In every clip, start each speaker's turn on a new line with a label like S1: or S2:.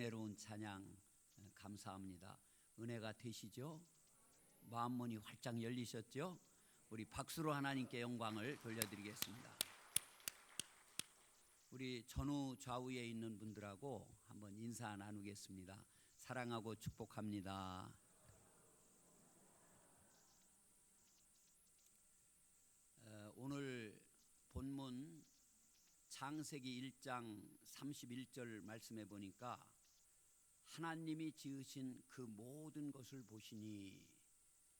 S1: 은혜로운 찬양 감사합니다. 은혜가 되시죠? 마음문이 활짝 열리셨죠? 우리 박수로 하나님께 영광을 돌려드리겠습니다. 우리 전후 좌우에 있는 분들하고 한번 인사 나누겠습니다. 사랑하고 축복합니다. 오늘 본문 창세기 1장 31절 말씀해 보니까 하나님이 지으신 그 모든 것을 보시니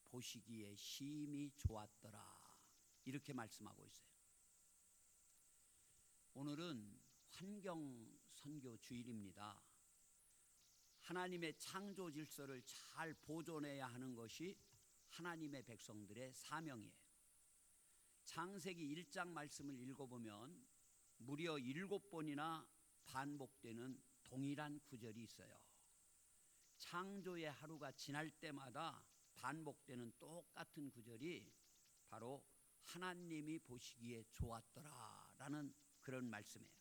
S1: 보시기에 심히 좋았더라, 이렇게 말씀하고 있어요. 오늘은 환경 선교 주일입니다. 하나님의 창조 질서를 잘 보존해야 하는 것이 하나님의 백성들의 사명이에요. 창세기 1장 말씀을 읽어보면 무려 7번이나 반복되는 동일한 구절이 있어요. 창조의 하루가 지날 때마다 반복되는 똑같은 구절이 바로 하나님이 보시기에 좋았더라라는 그런 말씀이에요.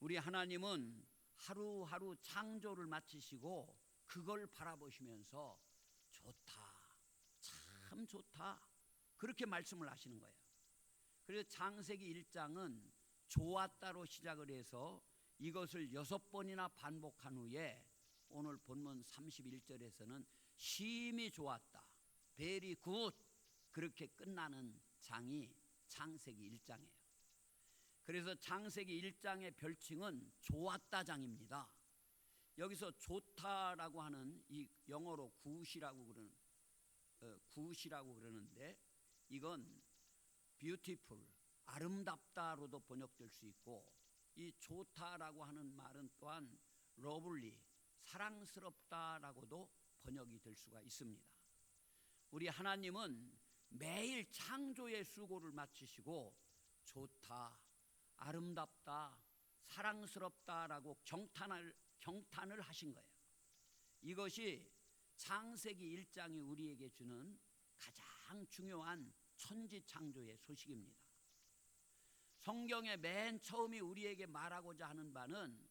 S1: 우리 하나님은 하루하루 창조를 마치시고 그걸 바라보시면서 좋다, 참 좋다, 그렇게 말씀을 하시는 거예요. 그래서 창세기 1장은 좋았다로 시작을 해서 이것을 6번이나 반복한 후에 오늘 본문 31절에서는 심히 좋았다, very good, 그렇게 끝나는 장이 창세기 1장이에요. 그래서 창세기 1장의 별칭은 좋았다 장입니다. 여기서 좋다라고 하는 이 영어로 굿이라고 그러는데 이건 beautiful, 아름답다로도 번역될 수 있고, 이 좋다라고 하는 말은 또한 lovely, 사랑스럽다라고도 번역이 될 수가 있습니다. 우리 하나님은 매일 창조의 수고를 마치시고 좋다, 아름답다, 사랑스럽다라고 경탄을 하신 거예요. 이것이 창세기 1장이 우리에게 주는 가장 중요한 천지창조의 소식입니다. 성경의 맨 처음이 우리에게 말하고자 하는 바는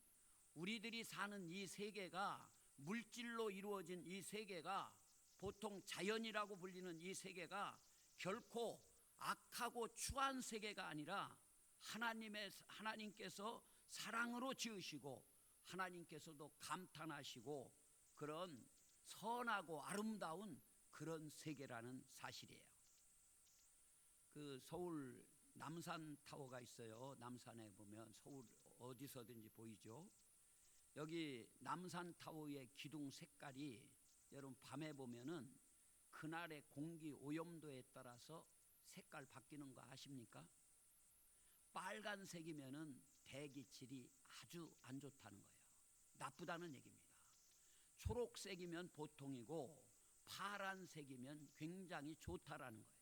S1: 우리들이 사는 이 세계가, 물질로 이루어진 이 세계가, 보통 자연이라고 불리는 이 세계가 결코 악하고 추한 세계가 아니라 하나님께서 사랑으로 지으시고 하나님께서도 감탄하시고 그런 선하고 아름다운 그런 세계라는 사실이에요. 그 서울 남산타워가 있어요. 남산에 보면 서울 어디서든지 보이죠. 여기 남산타워의 기둥 색깔이 여러분 밤에 보면은 그날의 공기 오염도에 따라서 색깔 바뀌는 거 아십니까? 빨간색이면은 대기질이 아주 안 좋다는 거예요. 나쁘다는 얘기입니다. 초록색이면 보통이고 파란색이면 굉장히 좋다라는 거예요.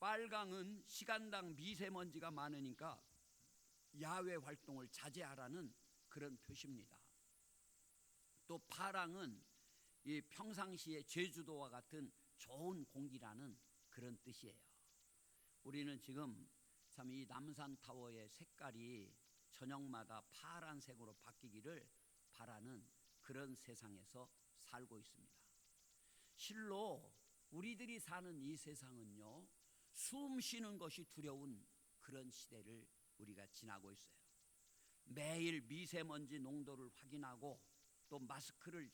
S1: 빨강은 시간당 미세먼지가 많으니까 야외 활동을 자제하라는 그런 표시입니다. 또 파랑은 이 평상시에 제주도와 같은 좋은 공기라는 그런 뜻이에요. 우리는 지금 참 이 남산타워의 색깔이 저녁마다 파란색으로 바뀌기를 바라는 그런 세상에서 살고 있습니다. 실로 우리들이 사는 이 세상은요, 숨 쉬는 것이 두려운 그런 시대를 우리가 지나고 있어요. 매일 미세먼지 농도를 확인하고 또 마스크를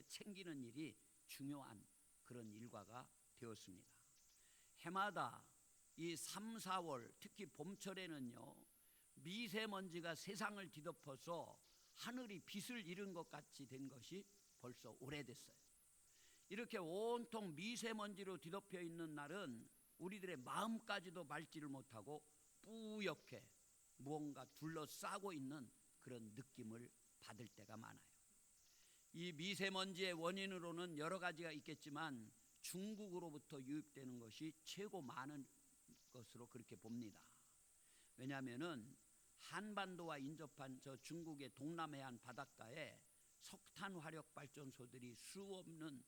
S1: 챙기는 일이 중요한 그런 일과가 되었습니다. 해마다 이 3, 4월 특히 봄철에는요, 미세먼지가 세상을 뒤덮어서 하늘이 빛을 잃은 것 같이 된 것이 벌써 오래됐어요. 이렇게 온통 미세먼지로 뒤덮여 있는 날은 우리들의 마음까지도 맑지를 못하고 뿌옇게 무언가 둘러싸고 있는 그런 느낌을 받을 때가 많아요. 이 미세먼지의 원인으로는 여러 가지가 있겠지만 중국으로부터 유입되는 것이 최고 많은 것으로 그렇게 봅니다. 왜냐하면은 한반도와 인접한 저 중국의 동남해안 바닷가에 석탄 화력 발전소들이 수없는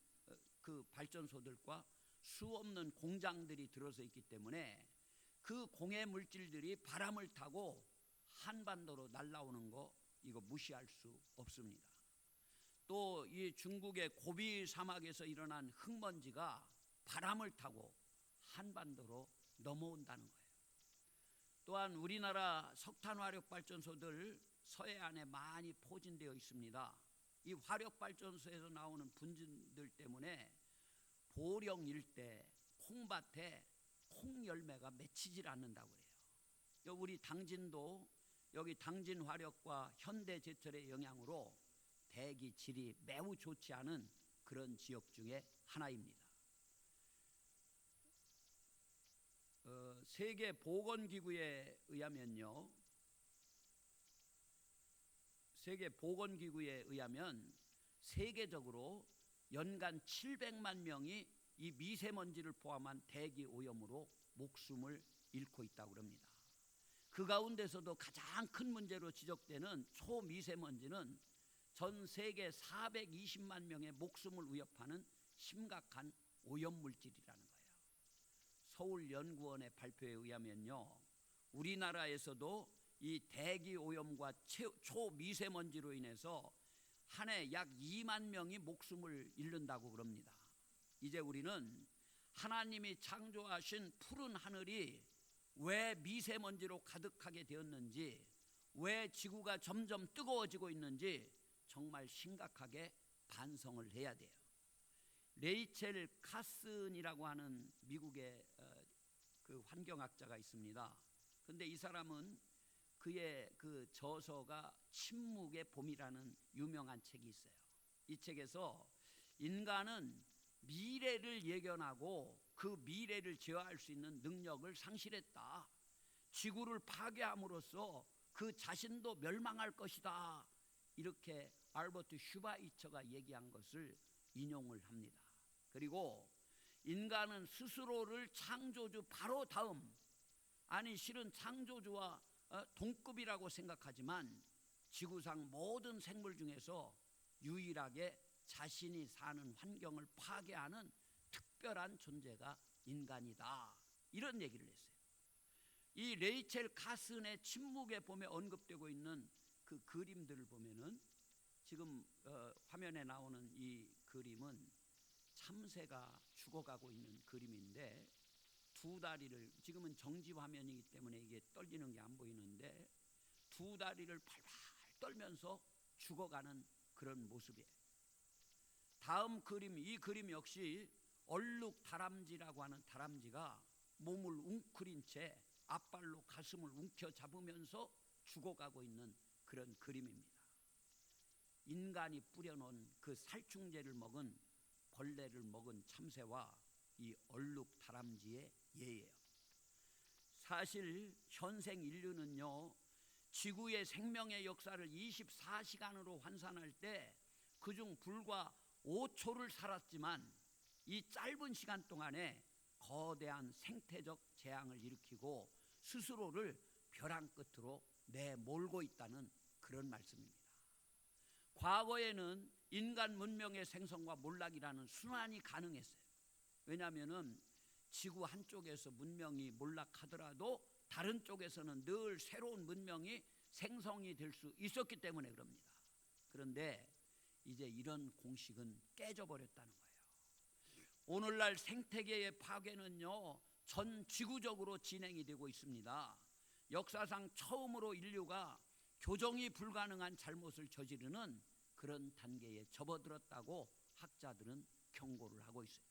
S1: 그 발전소들과 수없는 공장들이 들어서 있기 때문에 그 공해 물질들이 바람을 타고 한반도로 날아오는 거 이거 무시할 수 없습니다. 또 이 중국의 고비 사막에서 일어난 흙먼지가 바람을 타고 한반도로 넘어온다는 거예요. 또한 우리나라 석탄 화력 발전소들 서해안에 많이 포진되어 있습니다. 이 화력 발전소에서 나오는 분진들 때문에 보령 일대 콩밭에 콩 열매가 맺히질 않는다고 그래요. 우리 당진도 여기 당진 화력과 현대 제철의 영향으로 대기 질이 매우 좋지 않은 그런 지역 중에 하나입니다. 세계 보건기구에 의하면요, 세계 보건기구에 의하면 세계적으로 연간 700만 명이 이 미세먼지를 포함한 대기 오염으로 목숨을 잃고 있다고 합니다. 그 가운데서도 가장 큰 문제로 지적되는 초미세먼지는 전 세계 420만 명의 목숨을 위협하는 심각한 오염물질이라는 거예요. 서울연구원의 발표에 의하면요, 우리나라에서도 이 대기 오염과 초미세먼지로 인해서 한 해 약 2만 명이 목숨을 잃는다고 그럽니다. 이제 우리는 하나님이 창조하신 푸른 하늘이 왜 미세먼지로 가득하게 되었는지, 왜 지구가 점점 뜨거워지고 있는지 정말 심각하게 반성을 해야 돼요. 레이첼 카슨이라고 하는 미국의 그 환경학자가 있습니다. 그런데 이 사람은 그의 그 저서가 침묵의 봄이라는 유명한 책이 있어요. 이 책에서 인간은 미래를 예견하고 그 미래를 제어할 수 있는 능력을 상실했다. 지구를 파괴함으로써 그 자신도 멸망할 것이다. 이렇게 알버트 슈바이처가 얘기한 것을 인용을 합니다. 그리고 인간은 스스로를 창조주 바로 다음, 아니 실은 창조주와 동급이라고 생각하지만 지구상 모든 생물 중에서 유일하게 자신이 사는 환경을 파괴하는 특별한 존재가 인간이다. 이런 얘기를 했어요. 이 레이첼 카슨의 침묵의 봄에 언급되고 있는 그 그림들을 보면은 지금 화면에 나오는 이 그림은 참새가 죽어가고 있는 그림인데, 두 다리를, 지금은 정지 화면이기 때문에 이게 떨리는 게 안 보이는데 두 다리를 팔팔 떨면서 죽어가는 그런 모습이에요. 다음 그림, 이 그림 역시 얼룩 다람쥐라고 하는 다람쥐가 몸을 웅크린 채 앞발로 가슴을 움켜잡으면서 죽어가고 있는 그런 그림입니다. 인간이 뿌려놓은 그 살충제를 먹은 벌레를 먹은 참새와 이 얼룩 다람쥐의 예예요. 사실 현생 인류는요, 지구의 생명의 역사를 24시간으로 환산할 때 그중 불과 5초를 살았지만 이 짧은 시간 동안에 거대한 생태적 재앙을 일으키고 스스로를 벼랑 끝으로 내몰고 있다는 그런 말씀입니다. 과거에는 인간 문명의 생성과 몰락이라는 순환이 가능했어요. 왜냐하면 지구 한쪽에서 문명이 몰락하더라도 다른 쪽에서는 늘 새로운 문명이 생성이 될 수 있었기 때문에 그럽니다. 그런데 이제 이런 공식은 깨져버렸다는 거예요. 오늘날 생태계의 파괴는요, 전 지구적으로 진행이 되고 있습니다. 역사상 처음으로 인류가 교정이 불가능한 잘못을 저지르는 그런 단계에 접어들었다고 학자들은 경고를 하고 있어요.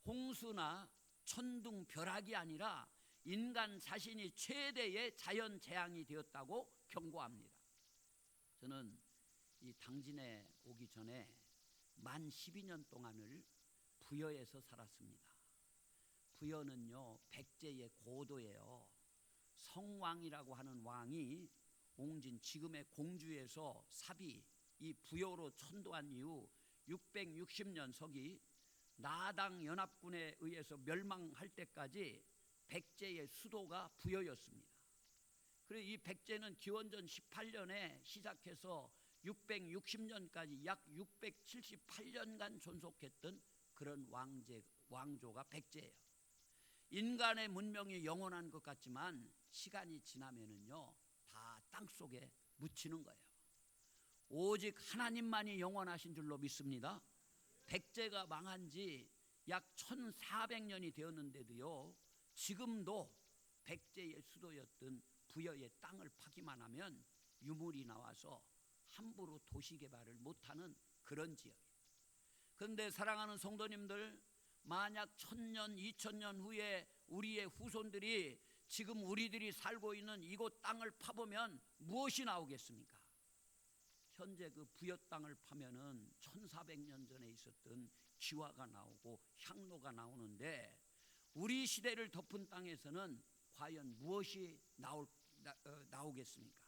S1: 홍수나 천둥, 벼락이 아니라 인간 자신이 최대의 자연 재앙이 되었다고 경고합니다. 저는 이 당진에 오기 전에 만 12년 동안을 부여에서 살았습니다. 부여는요, 백제의 고도예요. 성왕이라고 하는 왕이 옹진, 지금의 공주에서 삽이 이 부여로 천도한 이후 660년 서기 나당 연합군에 의해서 멸망할 때까지 백제의 수도가 부여였습니다. 그리고 이 백제는 기원전 18년에 시작해서 660년까지 약 678년간 존속했던 그런 왕조가 백제예요. 인간의 문명이 영원한 것 같지만 시간이 지나면은요, 다 땅속에 묻히는 거예요. 오직 하나님만이 영원하신 줄로 믿습니다. 백제가 망한 지 약 1400년이 되었는데도요, 지금도 백제의 수도였던 부여의 땅을 파기만 하면 유물이 나와서 함부로 도시 개발을 못하는 그런 지역이에요. 그런데 사랑하는 성도님들, 만약 1000년, 2000년 후에 우리의 후손들이 지금 우리들이 살고 있는 이곳 땅을 파보면 무엇이 나오겠습니까? 현재 그 부여 땅을 파면은 1400년 전에 있었던 기와가 나오고 향로가 나오는데, 우리 시대를 덮은 땅에서는 과연 무엇이 나오겠습니까?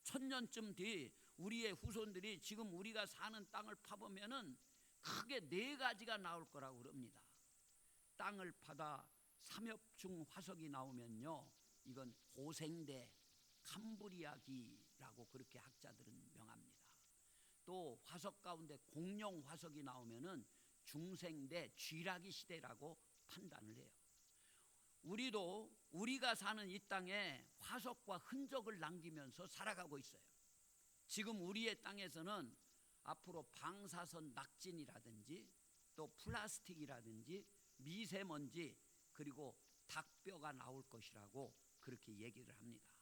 S1: 1000년쯤 뒤 우리의 후손들이 지금 우리가 사는 땅을 파보면은 크게 4가지가 나올 거라고 그럽니다. 땅을 파다 삼엽중 화석이 나오면요, 이건 고생대 캄브리아기라고 그렇게 학자들은 명합니다. 또 화석 가운데 공룡 화석이 나오면은 중생대 쥐라기 시대라고 판단을 해요. 우리도 우리가 사는 이 땅에 화석과 흔적을 남기면서 살아가고 있어요. 지금 우리의 땅에서는 앞으로 방사선 낙진이라든지 또 플라스틱이라든지 미세먼지 그리고 닭뼈가 나올 것이라고 그렇게 얘기를 합니다.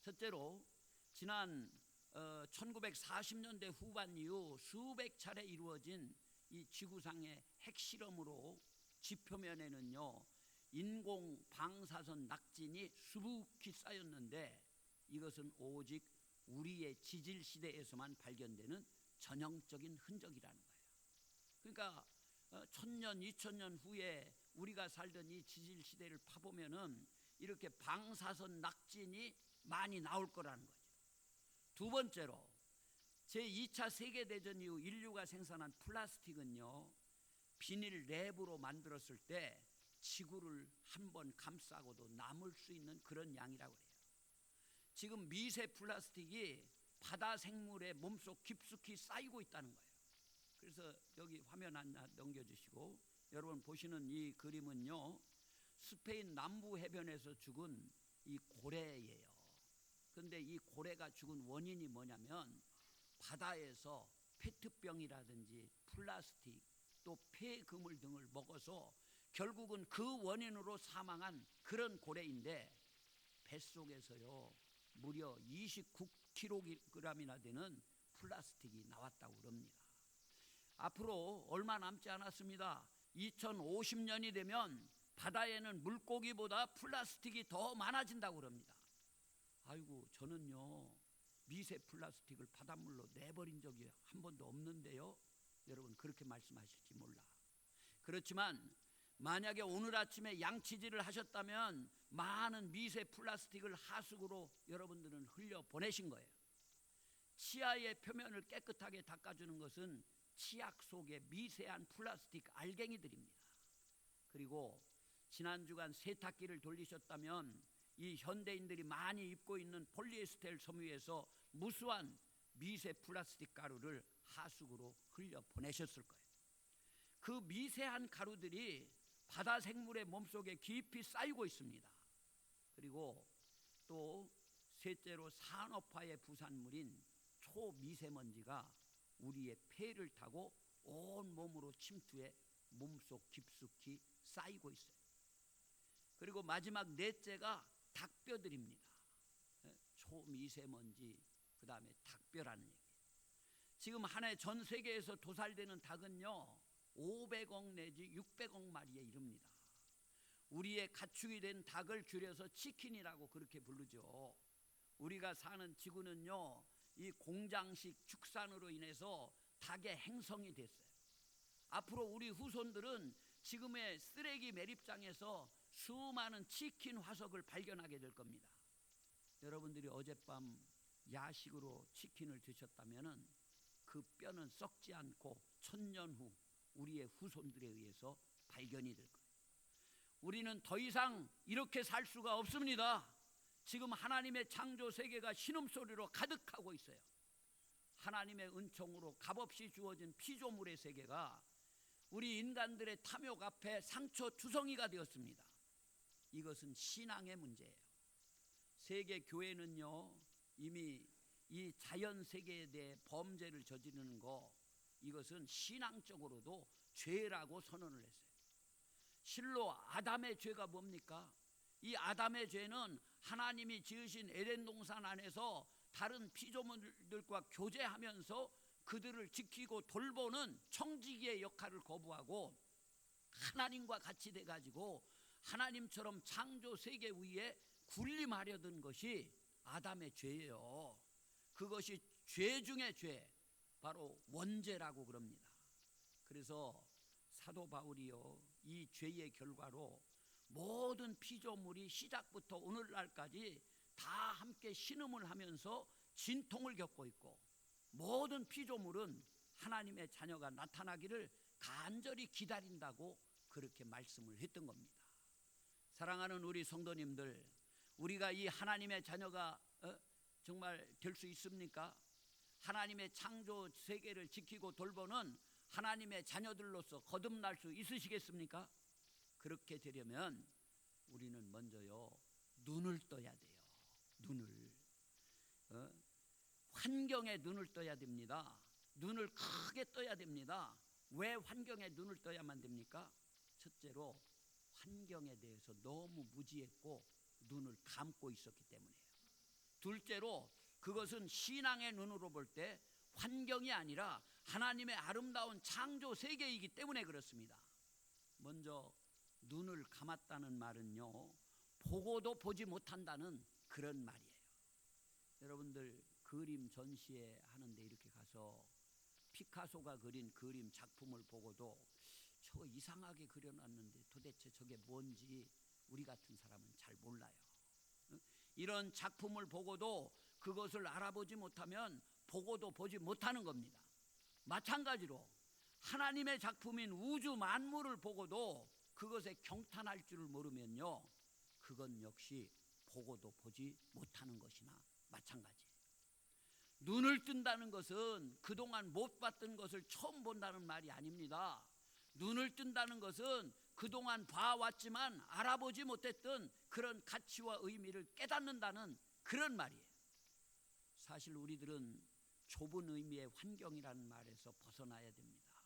S1: 첫째로 지난 1940년대 후반 이후 수백 차례 이루어진 이 지구상의 핵실험으로 지표면에는요, 인공 방사선 낙진이 수북히 쌓였는데, 이것은 오직 우리의 지질 시대에서만 발견되는 전형적인 흔적이라는 거예요. 그러니까 1000년, 2000년 후에 우리가 살던 이 지질 시대를 파보면은 이렇게 방사선 낙진이 많이 나올 거라는 거죠. 두 번째로, 제2차 세계대전 이후 인류가 생산한 플라스틱은요, 비닐 랩으로 만들었을 때 지구를 한번 감싸고도 남을 수 있는 그런 양이라고 해요. 지금 미세 플라스틱이 바다 생물의 몸속 깊숙이 쌓이고 있다는 거예요. 그래서 여기 화면 하나 넘겨주시고, 여러분 보시는 이 그림은요, 스페인 남부 해변에서 죽은 이 고래예요. 그런데 이 고래가 죽은 원인이 뭐냐면, 바다에서 페트병이라든지 플라스틱 또 폐그물 등을 먹어서 결국은 그 원인으로 사망한 그런 고래인데, 뱃속에서요 무려 29kg이나 되는 플라스틱이 나왔다고 그럽니다. 앞으로 얼마 남지 않았습니다. 2050년이 되면 바다에는 물고기보다 플라스틱이 더 많아진다고 그럽니다. 아이고, 저는요 미세 플라스틱을 바닷물로 내버린 적이 한 번도 없는데요, 여러분 그렇게 말씀하실지 몰라. 그렇지만 만약에 오늘 아침에 양치질을 하셨다면 많은 미세 플라스틱을 하수구로 여러분들은 흘려 보내신 거예요. 치아의 표면을 깨끗하게 닦아주는 것은 치약 속의 미세한 플라스틱 알갱이들입니다. 그리고 지난 주간 세탁기를 돌리셨다면 이 현대인들이 많이 입고 있는 폴리에스테르 섬유에서 무수한 미세 플라스틱 가루를 하수구로 흘려 보내셨을 거예요. 그 미세한 가루들이 바다 생물의 몸속에 깊이 쌓이고 있습니다. 그리고 또 셋째로, 산업화의 부산물인 초미세먼지가 우리의 폐를 타고 온 몸으로 침투해 몸속 깊숙이 쌓이고 있어요. 그리고 마지막 넷째가 닭뼈들입니다. 초미세먼지, 그 다음에 닭뼈라는 얘기예요. 지금 한 해 전 세계에서 도살되는 닭은요 500억 내지 600억 마리에 이릅니다. 우리의 가축이 된 닭을 줄여서 치킨이라고 그렇게 부르죠. 우리가 사는 지구는요 이 공장식 축산으로 인해서 닭의 행성이 됐어요. 앞으로 우리 후손들은 지금의 쓰레기 매립장에서 수많은 치킨 화석을 발견하게 될 겁니다. 여러분들이 어젯밤 야식으로 치킨을 드셨다면은 그 뼈는 썩지 않고 1000년 후 우리의 후손들에 의해서 발견이 될 거예요. 우리는 더 이상 이렇게 살 수가 없습니다. 지금 하나님의 창조 세계가 신음소리로 가득하고 있어요. 하나님의 은총으로 값없이 주어진 피조물의 세계가 우리 인간들의 탐욕 앞에 상처 투성이가 되었습니다. 이것은 신앙의 문제예요. 세계 교회는요 이미 이 자연 세계에 대해 범죄를 저지르는 거, 이것은 신앙적으로도 죄라고 선언을 했어요. 실로 아담의 죄가 뭡니까? 이 아담의 죄는 하나님이 지으신 에덴 동산 안에서 다른 피조물들과 교제하면서 그들을 지키고 돌보는 청지기의 역할을 거부하고 하나님과 같이 돼가지고 하나님처럼 창조 세계 위에 군림하려던 것이 아담의 죄예요. 그것이 죄 중의 죄, 바로 원죄라고 그럽니다. 그래서 사도 바울이요, 이 죄의 결과로 모든 피조물이 시작부터 오늘날까지 다 함께 신음을 하면서 진통을 겪고 있고, 모든 피조물은 하나님의 자녀가 나타나기를 간절히 기다린다고 그렇게 말씀을 했던 겁니다. 사랑하는 우리 성도님들, 우리가 이 하나님의 자녀가 정말 될 수 있습니까? 하나님의 창조 세계를 지키고 돌보는 하나님의 자녀들로서 거듭날 수 있으시겠습니까? 그렇게 되려면 우리는 먼저요, 눈을 떠야 돼요. 눈을 환경에 눈을 떠야 됩니다. 눈을 크게 떠야 됩니다. 왜 환경에 눈을 떠야만 됩니까? 첫째로 환경에 대해서 너무 무지했고 눈을 감고 있었기 때문이에요. 둘째로 그것은 신앙의 눈으로 볼 때 환경이 아니라 하나님의 아름다운 창조 세계이기 때문에 그렇습니다. 먼저 눈을 감았다는 말은요, 보고도 보지 못한다는 그런 말이에요. 여러분들 그림 전시회 하는데 이렇게 가서 피카소가 그린 그림 작품을 보고도 저 이상하게 그려놨는데 도대체 저게 뭔지 우리 같은 사람은 잘 몰라요. 이런 작품을 보고도 그것을 알아보지 못하면 보고도 보지 못하는 겁니다. 마찬가지로 하나님의 작품인 우주 만물을 보고도 그것에 경탄할 줄을 모르면요, 그건 역시 보고도 보지 못하는 것이나 마찬가지예요. 눈을 뜬다는 것은 그동안 못 봤던 것을 처음 본다는 말이 아닙니다. 눈을 뜬다는 것은 그동안 봐왔지만 알아보지 못했던 그런 가치와 의미를 깨닫는다는 그런 말이에요. 사실 우리들은 좁은 의미의 환경이라는 말에서 벗어나야 됩니다.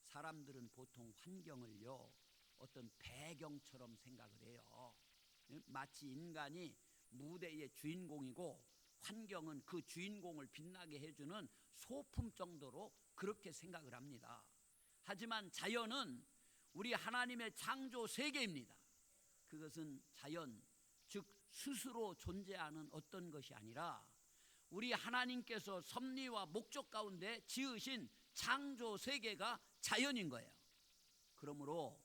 S1: 사람들은 보통 환경을요, 어떤 배경처럼 생각을 해요. 마치 인간이 무대의 주인공이고 환경은 그 주인공을 빛나게 해주는 소품 정도로 그렇게 생각을 합니다. 하지만 자연은 우리 하나님의 창조 세계입니다. 그것은 자연, 즉 스스로 존재하는 어떤 것이 아니라 우리 하나님께서 섭리와 목적 가운데 지으신 창조 세계가 자연인 거예요. 그러므로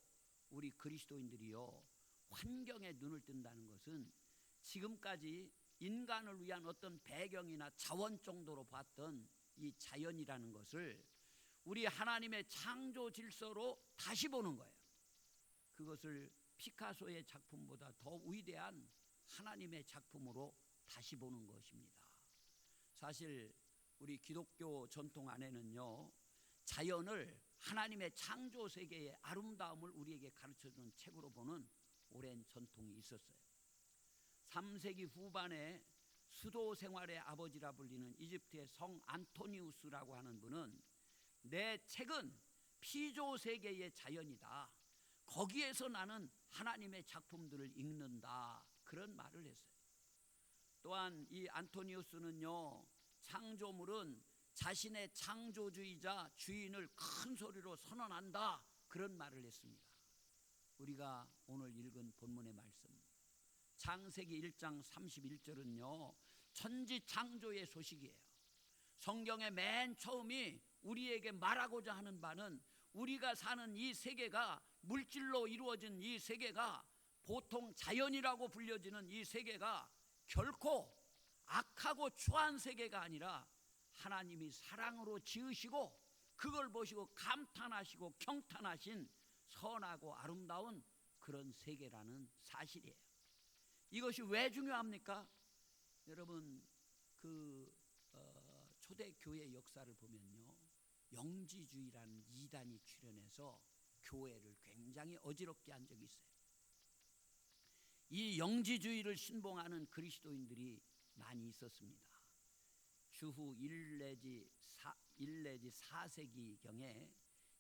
S1: 우리 그리스도인들이요, 환경에 눈을 뜬다는 것은 지금까지 인간을 위한 어떤 배경이나 자원 정도로 봤던 이 자연이라는 것을 우리 하나님의 창조 질서로 다시 보는 거예요. 그것을 피카소의 작품보다 더 위대한 하나님의 작품으로 다시 보는 것입니다. 사실 우리 기독교 전통 안에는요, 자연을 하나님의 창조 세계의 아름다움을 우리에게 가르쳐주는 책으로 보는 오랜 전통이 있었어요. 3세기 후반에 수도 생활의 아버지라 불리는 이집트의 성 안토니우스라고 하는 분은 내 책은 피조 세계의 자연이다, 거기에서 나는 하나님의 작품들을 읽는다, 그런 말을 했어요. 또한 이 안토니우스는요, 창조물은 자신의 창조주이자 주인을 큰 소리로 선언한다, 그런 말을 했습니다. 우리가 오늘 읽은 본문의 말씀 창세기 1장 31절은요 천지 창조의 소식이에요. 성경의 맨 처음이 우리에게 말하고자 하는 바는 우리가 사는 이 세계가, 물질로 이루어진 이 세계가, 보통 자연이라고 불려지는 이 세계가 결코 악하고 추한 세계가 아니라 하나님이 사랑으로 지으시고 그걸 보시고 감탄하시고 경탄하신 선하고 아름다운 그런 세계라는 사실이에요. 이것이 왜 중요합니까? 여러분 초대교회 역사를 보면요, 영지주의라는 이단이 출현해서 교회를 굉장히 어지럽게 한 적이 있어요. 이 영지주의를 신봉하는 그리스도인들이 많이 있었습니다. 주후 1 내지 4세기경에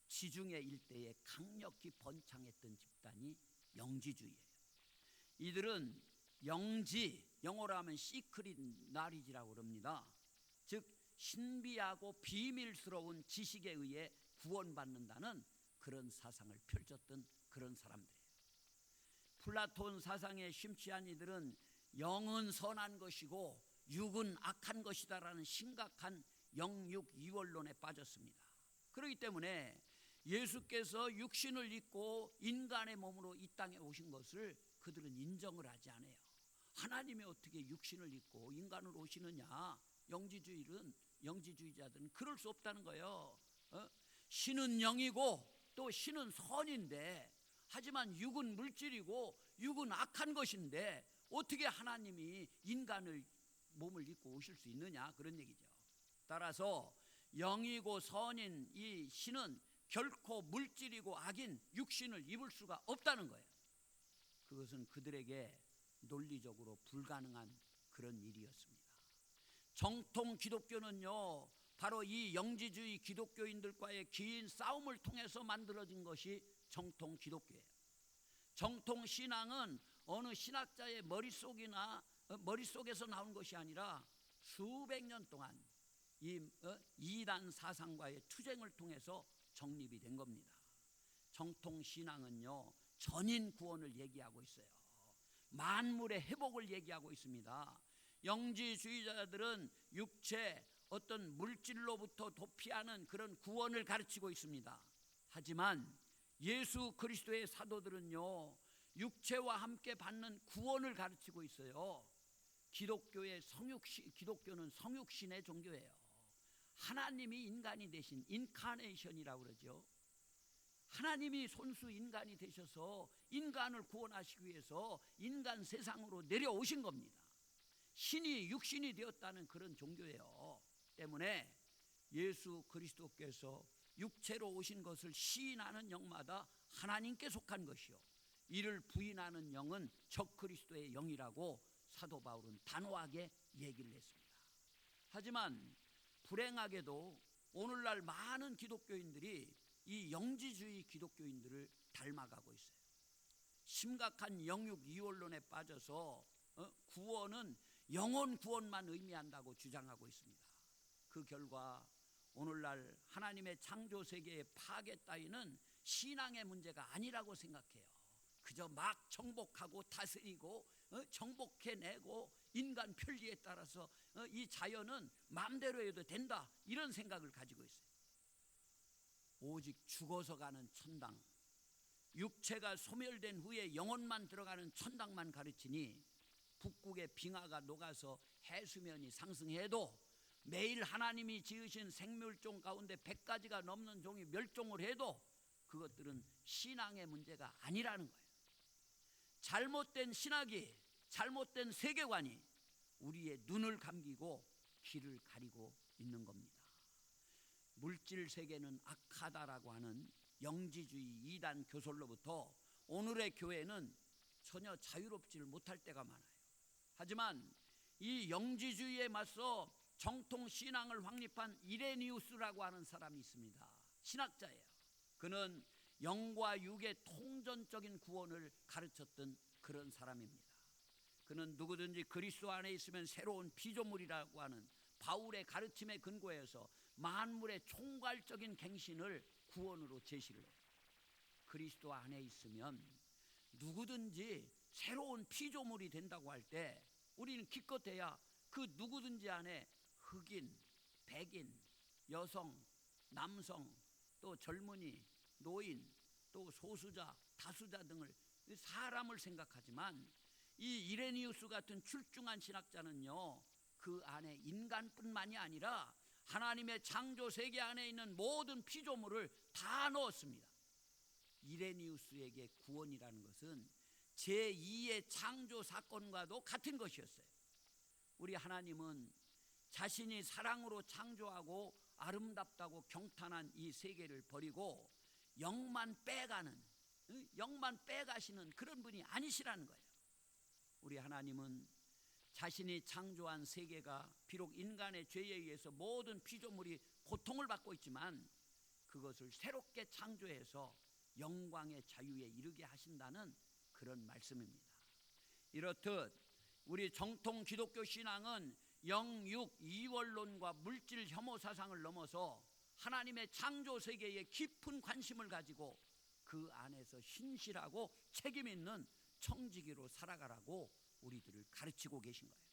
S1: 지중해 일대에 강력히 번창했던 집단이 영지주의예요. 이들은 영지, 영어로 하면 시크릿 나리지라고 그럽니다. 즉 신비하고 비밀스러운 지식에 의해 구원받는다는 그런 사상을 펼쳤던 그런 사람들이에요. 플라톤 사상에 심취한 이들은 영은 선한 것이고 육은 악한 것이다라는 심각한 영육이원론에 빠졌습니다. 그렇기 때문에 예수께서 육신을 입고 인간의 몸으로 이 땅에 오신 것을 그들은 인정을 하지 않아요. 하나님이 어떻게 육신을 입고 인간으로 오시느냐. 영지주의자들은 그럴 수 없다는 거예요. 신은 영이고 또 신은 선인데, 하지만 육은 물질이고 육은 악한 것인데 어떻게 하나님이 인간을 몸을 입고 오실 수 있느냐, 그런 얘기죠. 따라서 영이고 선인 이 신은 결코 물질이고 악인 육신을 입을 수가 없다는 거예요. 그것은 그들에게 논리적으로 불가능한 그런 일이었습니다. 정통 기독교는요, 바로 이 영지주의 기독교인들과의 긴 싸움을 통해서 만들어진 것이 정통 기독교예요. 정통 신앙은 어느 신학자의 머릿속에서 나온 것이 아니라 수백 년 동안 이 이단 사상과의 투쟁을 통해서 정립이 된 겁니다. 정통 신앙은요, 전인 구원을 얘기하고 있어요. 만물의 회복을 얘기하고 있습니다. 영지주의자들은 육체, 어떤 물질로부터 도피하는 그런 구원을 가르치고 있습니다. 하지만 예수 그리스도의 사도들은요, 육체와 함께 받는 구원을 가르치고 있어요. 기독교는 성육신의 종교예요. 하나님이 인간이 되신 인카네이션이라고 그러죠. 하나님이 손수 인간이 되셔서 인간을 구원하시기 위해서 인간 세상으로 내려오신 겁니다. 신이 육신이 되었다는 그런 종교예요. 때문에 예수 그리스도께서 육체로 오신 것을 시인하는 영마다 하나님께 속한 것이요, 이를 부인하는 영은 적그리스도의 영이라고 사도 바울은 단호하게 얘기를 했습니다. 하지만 불행하게도 오늘날 많은 기독교인들이 이 영지주의 기독교인들을 닮아가고 있어요. 심각한 영육이원론에 빠져서 구원은 영혼 구원만 의미한다고 주장하고 있습니다. 그 결과 오늘날 하나님의 창조 세계의 파괴 따위는 신앙의 문제가 아니라고 생각해요. 그저 막 정복하고 다스리고 정복해내고 인간 편리에 따라서 이 자연은 마음대로 해도 된다, 이런 생각을 가지고 있어요. 오직 죽어서 가는 천당, 육체가 소멸된 후에 영혼만 들어가는 천당만 가르치니 북극의 빙하가 녹아서 해수면이 상승해도 매일 하나님이 지으신 생물종 가운데 100가지가 넘는 종이 멸종을 해도 그것들은 신앙의 문제가 아니라는 거예요. 잘못된 신학이, 잘못된 세계관이 우리의 눈을 감기고 귀를 가리고 있는 겁니다. 물질 세계는 악하다라고 하는 영지주의 이단 교설로부터 오늘의 교회는 전혀 자유롭지를 못할 때가 많아요. 하지만 이 영지주의에 맞서 정통 신앙을 확립한 이레니우스라고 하는 사람이 있습니다. 신학자예요. 그는 영과 육의 통전적인 구원을 가르쳤던 그런 사람입니다. 그는 누구든지 그리스도 안에 있으면 새로운 피조물이라고 하는 바울의 가르침에 근거해서 만물의 총괄적인 갱신을 구원으로 제시를 해요. 그리스도 안에 있으면 누구든지 새로운 피조물이 된다고 할 때 우리는 기껏해야 그 누구든지 안에 흑인, 백인, 여성, 남성, 또 젊은이, 노인, 또 소수자, 다수자 등을 사람을 생각하지만 이 이레니우스 같은 출중한 신학자는요, 그 안에 인간뿐만이 아니라 하나님의 창조 세계 안에 있는 모든 피조물을 다 넣었습니다. 이레니우스에게 구원이라는 것은 제2의 창조 사건과도 같은 것이었어요. 우리 하나님은 자신이 사랑으로 창조하고 아름답다고 경탄한 이 세계를 버리고 영만 빼가시는 그런 분이 아니시라는 거예요. 우리 하나님은 자신이 창조한 세계가 비록 인간의 죄에 의해서 모든 피조물이 고통을 받고 있지만 그것을 새롭게 창조해서 영광의 자유에 이르게 하신다는 그런 말씀입니다. 이렇듯 우리 정통 기독교 신앙은 영육 이원론과 물질 혐오 사상을 넘어서 하나님의 창조 세계에 깊은 관심을 가지고 그 안에서 신실하고 책임 있는 청지기로 살아가라고 우리들을 가르치고 계신 거예요.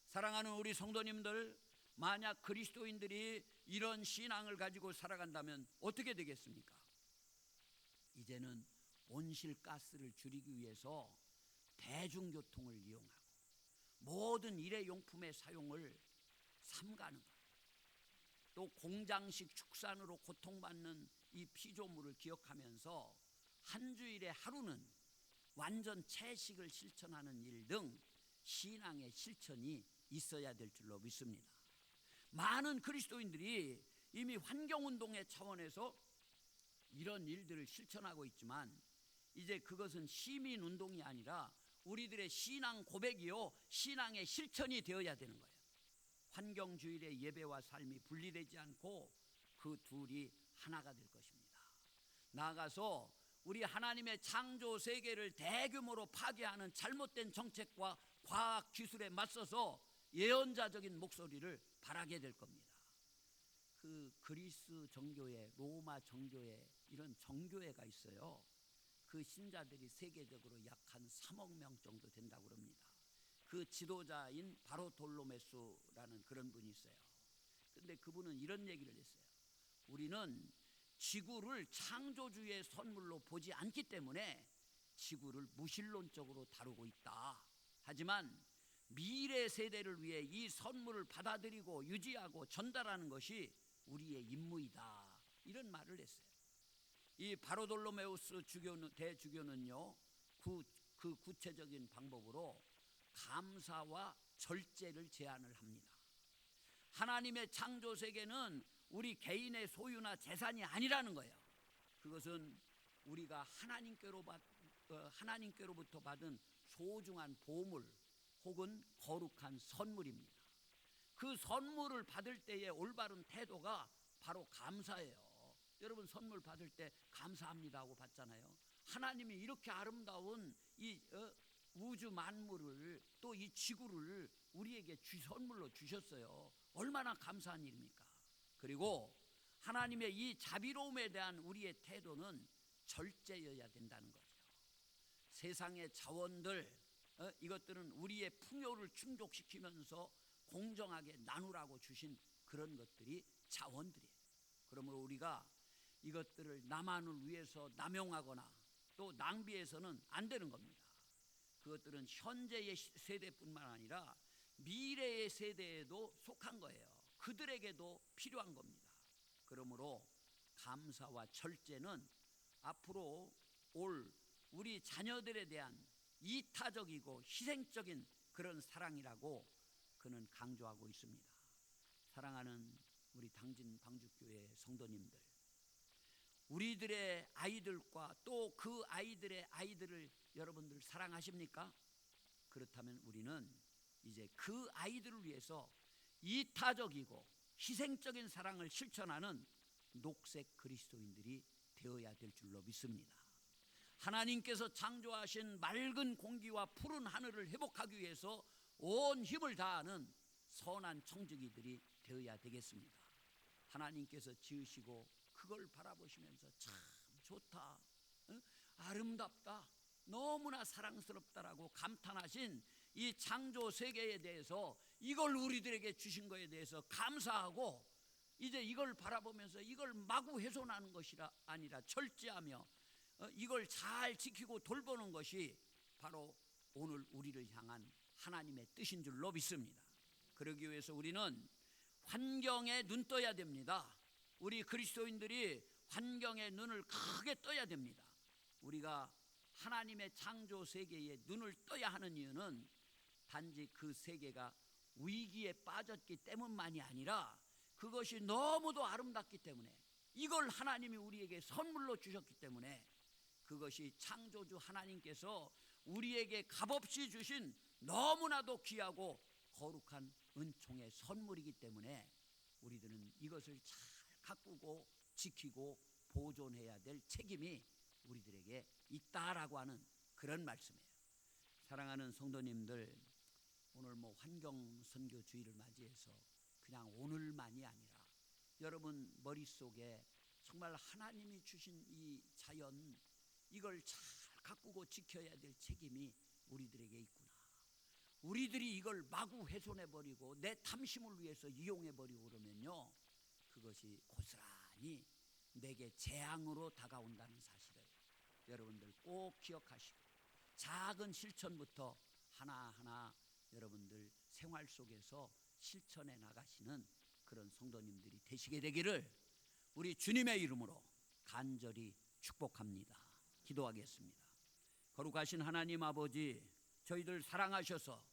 S1: 사랑하는 우리 성도님들, 만약 그리스도인들이 이런 신앙을 가지고 살아간다면 어떻게 되겠습니까? 이제는 온실가스를 줄이기 위해서 대중교통을 이용하고 모든 일회용품의 사용을 삼가는 거예요. 또 공장식 축산으로 고통받는 이 피조물을 기억하면서 한 주일에 하루는 완전 채식을 실천하는 일 등 신앙의 실천이 있어야 될 줄로 믿습니다. 많은 그리스도인들이 이미 환경운동의 차원에서 이런 일들을 실천하고 있지만 이제 그것은 시민운동이 아니라 우리들의 신앙 고백이요 신앙의 실천이 되어야 되는 거예요. 환경주일의 예배와 삶이 분리되지 않고 그 둘이 하나가 될 것입니다. 나아가서 우리 하나님의 창조 세계를 대규모로 파괴하는 잘못된 정책과 과학 기술에 맞서서 예언자적인 목소리를 발하게 될 겁니다. 그 그리스 정교회, 로마 정교회 이런 정교회가 있어요. 그 신자들이 세계적으로 약 한 3억 명 정도 된다고 합니다. 그 지도자인 바르톨로메스라는 그런 분이 있어요. 그런데 그분은 이런 얘기를 했어요. 우리는 지구를 창조주의 선물로 보지 않기 때문에 지구를 무신론적으로 다루고 있다. 하지만 미래 세대를 위해 이 선물을 받아들이고 유지하고 전달하는 것이 우리의 임무이다. 이런 말을 했어요. 이 바르톨로메우스 대주교는요, 그 구체적인 방법으로 감사와 절제를 제안을 합니다. 하나님의 창조 세계는 우리 개인의 소유나 재산이 아니라는 거예요. 그것은 우리가 하나님께로부터 받은 소중한 보물 혹은 거룩한 선물입니다. 그 선물을 받을 때의 올바른 태도가 바로 감사예요. 여러분 선물 받을 때 감사합니다 하고 받잖아요. 하나님이 이렇게 아름다운 이 우주 만물을 또 이 지구를 우리에게 선물로 주셨어요. 얼마나 감사한 일입니까? 그리고 하나님의 이 자비로움에 대한 우리의 태도는 절제여야 된다는 거죠. 세상의 자원들 이것들은 우리의 풍요를 충족시키면서 공정하게 나누라고 주신 그런 것들이 자원들이에요. 그러므로 우리가 이것들을 나만을 위해서 남용하거나 또 낭비해서는 안 되는 겁니다. 그것들은 현재의 세대뿐만 아니라 미래의 세대에도 속한 거예요. 그들에게도 필요한 겁니다. 그러므로 감사와 절제는 앞으로 올 우리 자녀들에 대한 이타적이고 희생적인 그런 사랑이라고 그는 강조하고 있습니다. 사랑하는 우리 당진 방주교회 성도님들, 우리들의 아이들과 또 그 아이들의 아이들을 여러분들 사랑하십니까? 그렇다면 우리는 이제 그 아이들을 위해서 이타적이고 희생적인 사랑을 실천하는 녹색 그리스도인들이 되어야 될 줄로 믿습니다. 하나님께서 창조하신 맑은 공기와 푸른 하늘을 회복하기 위해서 온 힘을 다하는 선한 청지기들이 되어야 되겠습니다. 하나님께서 지으시고 그걸 바라보시면서 참 좋다, 아름답다, 너무나 사랑스럽다라고 감탄하신 이 창조 세계에 대해서 이걸 우리들에게 주신 것에 대해서 감사하고 이제 이걸 바라보면서 이걸 마구 훼손하는 것이 아니라 절제하며 이걸 잘 지키고 돌보는 것이 바로 오늘 우리를 향한 하나님의 뜻인 줄로 믿습니다. 그러기 위해서 우리는 환경에 눈 떠야 됩니다. 우리 그리스도인들이 환경에 눈을 크게 떠야 됩니다. 우리가 하나님의 창조 세계에 눈을 떠야 하는 이유는 단지 그 세계가 위기에 빠졌기 때문만이 아니라 그것이 너무도 아름답기 때문에 이걸 하나님이 우리에게 선물로 주셨기 때문에 그것이 창조주 하나님께서 우리에게 값없이 주신 너무나도 귀하고 거룩한 은총의 선물이기 때문에 우리들은 이것을 잘 가꾸고 지키고 보존해야 될 책임이 우리들에게 있다라고 하는 그런 말씀이에요. 사랑하는 성도님들, 오늘 환경 선교 주일을 맞이해서 그냥 오늘만이 아니라 여러분 머릿속에 정말 하나님이 주신 이 자연, 이걸 잘 가꾸고 지켜야 될 책임이 우리들에게 있구나. 우리들이 이걸 마구 훼손해버리고 내 탐심을 위해서 이용해버리고 그러면요, 그것이 고스란히 내게 재앙으로 다가온다는 사실을 여러분들 꼭 기억하시고, 작은 실천부터 하나하나 여러분들 생활 속에서 실천해 나가시는 그런 성도님들이 되시게 되기를 우리 주님의 이름으로 간절히 축복합니다. 기도하겠습니다. 거룩하신 하나님 아버지, 저희들 사랑하셔서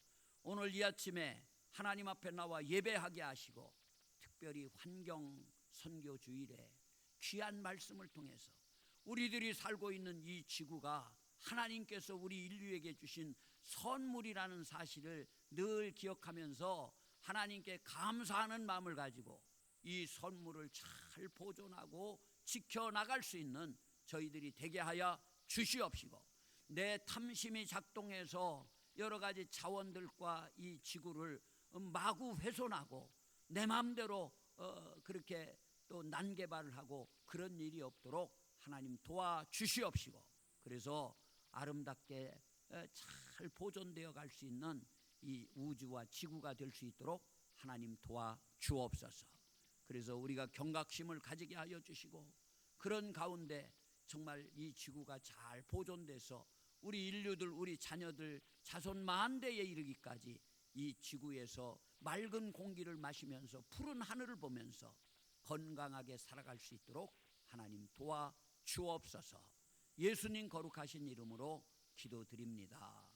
S1: 오늘 이 아침에 하나님 앞에 나와 예배하게 하시고, 특별히 환경 선교 주일에 귀한 말씀을 통해서 우리들이 살고 있는 이 지구가 하나님께서 우리 인류에게 주신 선물이라는 사실을 늘 기억하면서 하나님께 감사하는 마음을 가지고 이 선물을 잘 보존하고 지켜나갈 수 있는 저희들이 되게 하여 주시옵시고, 내 탐심이 작동해서 여러 가지 자원들과 이 지구를 마구 훼손하고 내 마음대로 그렇게 또 난개발을 하고 그런 일이 없도록 하나님 도와주시옵시고, 그래서 아름답게 잘 보존되어 갈 수 있는 이 우주와 지구가 될 수 있도록 하나님 도와주옵소서. 그래서 우리가 경각심을 가지게 하여 주시고, 그런 가운데 정말 이 지구가 잘 보존돼서 우리 인류들, 우리 자녀들 자손 만대에 이르기까지 이 지구에서 맑은 공기를 마시면서 푸른 하늘을 보면서 건강하게 살아갈 수 있도록 하나님 도와주옵소서. 예수님 거룩하신 이름으로 기도드립니다.